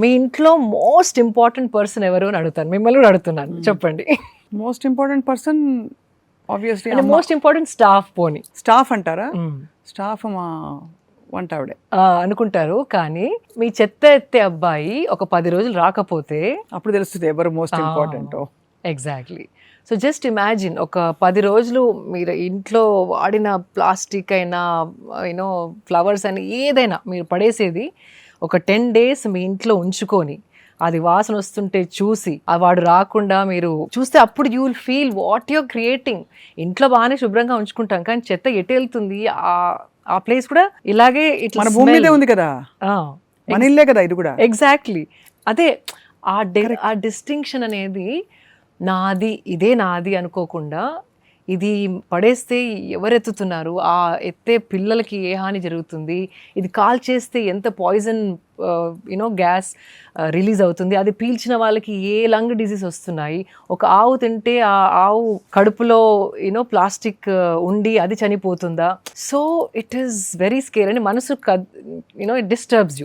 మీ ఇంట్లో most important person ఎవరు అని అడుగుతాను, మిమ్మల్ని కూడా అడుగుతున్నాను, చెప్పండి. Most important person obviously most important staff పోని స్టాఫ్ అంటారా? స్టాఫ్ మా వంట ఆవిడే అనుకుంటారు, కానీ మీ చెత్త ఎత్తే అబ్బాయి ఒక 10 రోజులు రాకపోతే అప్పుడు తెలుస్తుంది ఎవరు most important. Exactly. So just imagine, ఒక 10 రోజులు మీరు ఇంట్లో వాడిన ప్లాస్టిక్ అయినా యూనో ఫ్లవర్స్ అయినా ఏదైనా మీరు పడేసేది ఒక 10 days మీ ఇంట్లో ఉంచుకొని అది వాసన వస్తుంటే చూసి ఆ వాడు రాకుండా మీరు చూస్తే అప్పుడు you will feel what you're creating. ఇంట్లో బాగానే శుభ్రంగా ఉంచుకుంటాం, కానీ చెత్త ఎటు వెళ్తుంది, ఆ ప్లేస్ కూడా ఇలాగే మన భూమి మీదే ఉంది కదా, మన ఇల్లే కదా ఇది కూడా. ఎగ్జాక్ట్లీ. అదే ఆ డిస్టింక్షన్ అనేది నాది, ఇదే నాది అనుకోకుండా ఇది పడేస్తే ఎవరు ఎత్తుతున్నారు, ఆ ఎత్తే పిల్లలకి ఏ హాని జరుగుతుంది, ఇది కాల్ చేస్తే ఎంత పాయిజన్ యూనో గ్యాస్ రిలీజ్ అవుతుంది, అది పీల్చిన వాళ్ళకి ఏ లంగ్ డిసీజ్ వస్తున్నాయి, ఒక ఆవు తింటే ఆ ఆవు కడుపులో యూనో ప్లాస్టిక్ ఉండి అది చనిపోతుందా. So it is very scare అని మనసు యూనో ఇట్ డిస్టర్బ్స్ యూ.